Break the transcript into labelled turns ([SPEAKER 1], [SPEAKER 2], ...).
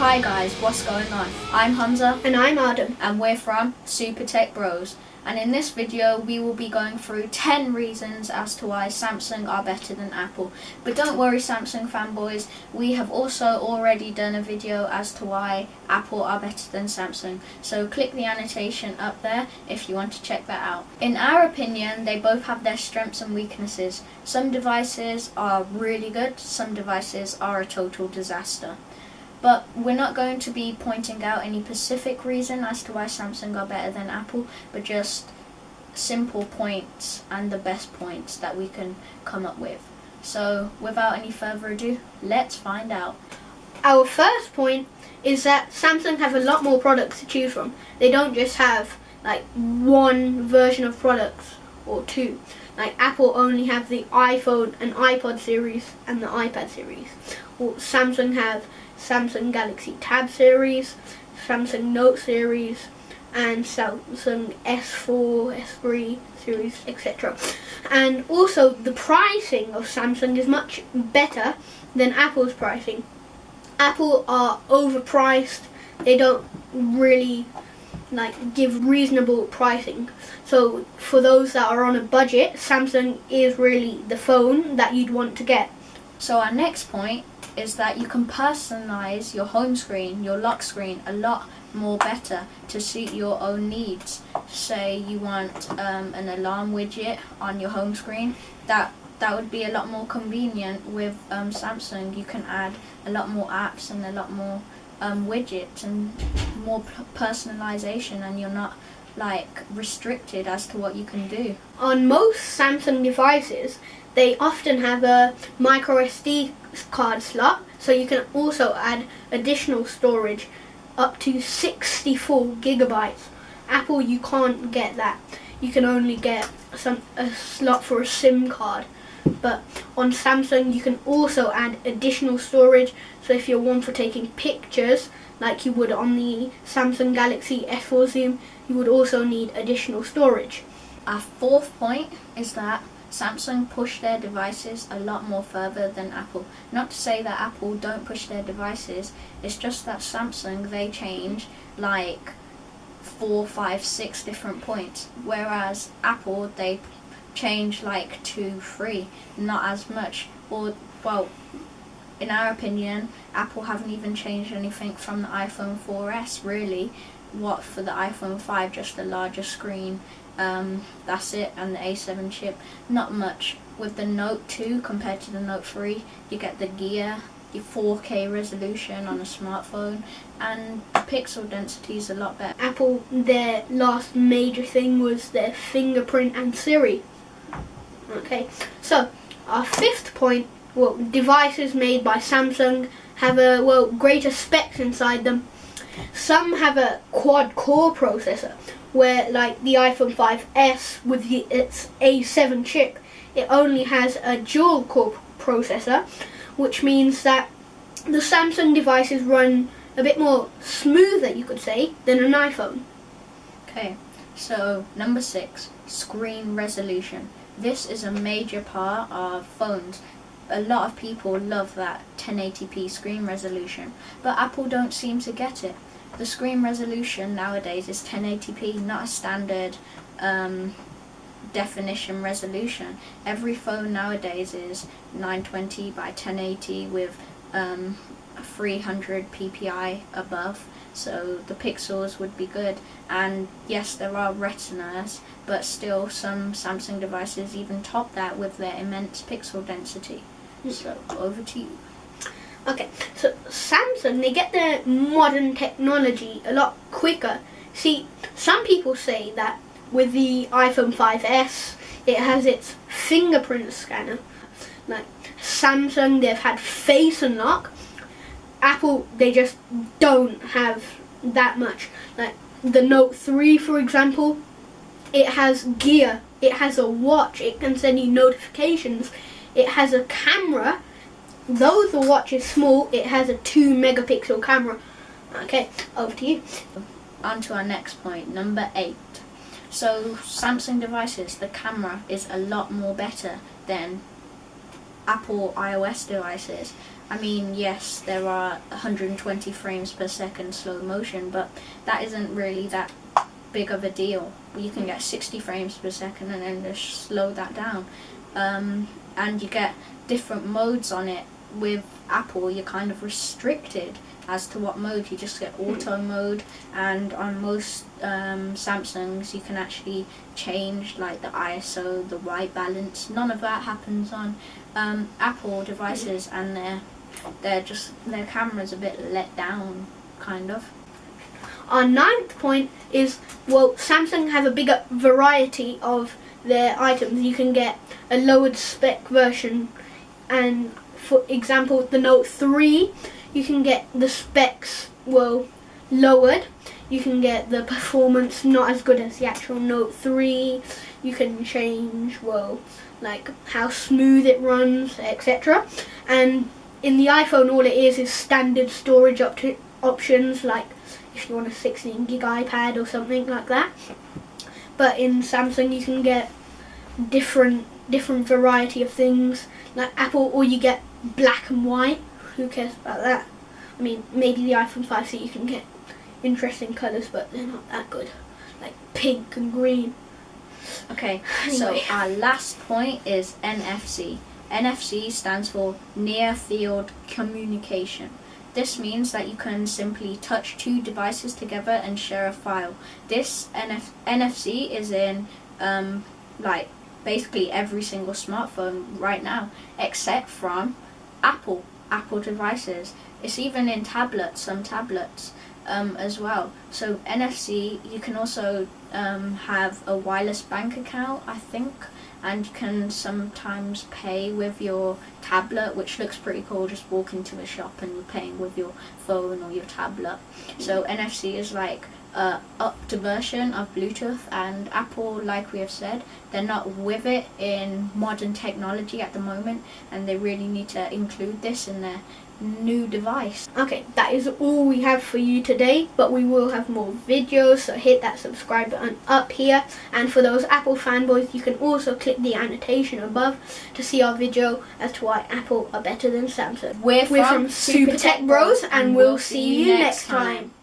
[SPEAKER 1] Hi guys, what's going on? I'm Hamza
[SPEAKER 2] And I'm Adam,
[SPEAKER 1] and we're from SuperTechBros, and in this video we will be going through 10 reasons as to why Samsung are better than Apple. But don't worry Samsung fanboys, we have also already done a video as to why Apple are better than Samsung, so click the annotation up there if you want to check that out. In our opinion, they both have their strengths and weaknesses. Some devices are really good, some devices are a total disaster. But we're not going to be pointing out any specific reason as to why Samsung are better than Apple, but just simple points and the best points that we can come up with. So without any further ado, let's find out.
[SPEAKER 2] Our first point is that Samsung have a lot more products to choose from. They don't just have like one version of products or two. Like Apple only have the iPhone and iPod series and the iPad series. Or Samsung have Samsung Galaxy Tab series, Samsung Note series, and Samsung S4, S3 series, etc. And also the pricing of Samsung is much better than Apple's pricing. Apple are overpriced. They don't really give reasonable pricing. So for those that are on a budget, Samsung is really the phone that you'd want to get.
[SPEAKER 1] So our next point is that you can personalize your home screen, your lock screen, a lot more better to suit your own needs. Say you want an alarm widget on your home screen, that would be a lot more convenient with Samsung. You can add a lot more apps and a lot more widgets and more personalization, and you're not restricted as to what you can do.
[SPEAKER 2] On most Samsung devices, they often have a micro SD card slot, so you can also add additional storage up to 64 gigabytes. Apple, you can't get that. You can only get a slot for a SIM card. But on Samsung, you can also add additional storage. So if you're one for taking pictures, like you would on the Samsung Galaxy S4 Zoom, you would also need additional storage.
[SPEAKER 1] Our fourth point is that Samsung push their devices a lot more further than Apple. Not to say that Apple don't push their devices, it's just that Samsung, they change 4, 5, 6 different points, whereas Apple, they change 2, 3, not as much. Or, well, in our opinion, Apple haven't even changed anything from the iPhone 4S really. What for the iPhone 5, just a larger screen, that's it, and the A7 chip, not much. With the Note 2 compared to the Note 3, you get the gear, your 4K resolution on a smartphone, and the pixel density is a lot better.
[SPEAKER 2] Apple, their last major thing was their fingerprint and Siri. Okay, so our fifth point, devices made by Samsung have greater specs inside them. Some have a quad-core processor, where the iPhone 5S with its A7 chip, it only has a dual-core processor, which means that the Samsung devices run a bit more smoother, you could say, than an iPhone.
[SPEAKER 1] Okay, so number 6, screen resolution. This is a major part of phones. A lot of people love that 1080p screen resolution, but Apple don't seem to get it. The screen resolution nowadays is 1080p, not a standard definition resolution. Every phone nowadays is 920 by 1080 with 300 ppi above, so the pixels would be good. And yes, there are retinas, but still some Samsung devices even top that with their immense pixel density. So over to you.
[SPEAKER 2] Okay, so Samsung, they get their modern technology a lot quicker. See, some people say that with the iPhone 5S, it has its fingerprint scanner. Samsung, they've had face unlock. Apple, they just don't have that much. The Note 3, for example, it has gear, it has a watch, it can send you notifications, it has a camera. Though the watch is small, it has a 2 megapixel camera. Okay, over to you.
[SPEAKER 1] On to our next point, number 8. So Samsung devices, the camera is a lot more better than Apple iOS devices. I mean, yes, there are 120 frames per second slow motion, but that isn't really that big of a deal. You can get 60 frames per second and then just slow that down. And you get different modes on it. With Apple, you're kind of restricted as to what mode. You just get auto mode, and on most Samsungs you can actually change like the ISO, the white balance. None of that happens on Apple devices, and their camera's a bit let down, kind of.
[SPEAKER 2] Our 9th point is, well, Samsung have a bigger variety of their items. You can get a lowered spec version, and for example, the Note 3, you can get the specs, well, lowered. You can get the performance not as good as the actual Note 3. You can change, well, like how smooth it runs, etc. And in the iPhone, all it is standard storage options, like if you want a 16 gig iPad or something like that. But in Samsung, you can get different variety of things. Like Apple, or you get black and white. Who cares about that? I mean, maybe the iPhone 5C you can get interesting colours, but they're not that good. Like pink and green.
[SPEAKER 1] Okay,
[SPEAKER 2] Anyway.
[SPEAKER 1] So our last point is NFC. NFC stands for Near Field Communication. This means that you can simply touch two devices together and share a file. This NFC is in like basically every single smartphone right now, except from Apple devices. It's even in tablets, some tablets as well. So NFC, you can also have a wireless bank account, I think, and you can sometimes pay with your tablet, which looks pretty cool. Just walk into a shop and you're paying with your phone or your tablet. So NFC is like upped version of Bluetooth, and Apple, like we have said, they're not with it in modern technology at the moment, and they really need to include this in their new device.
[SPEAKER 2] Okay, that is all we have for you today, but we will have more videos, so hit that subscribe button up here. And for those Apple fanboys, you can also click the annotation above to see our video as to why Apple are better than Samsung.
[SPEAKER 1] We're from
[SPEAKER 2] SuperTechBros, and we'll see you next time.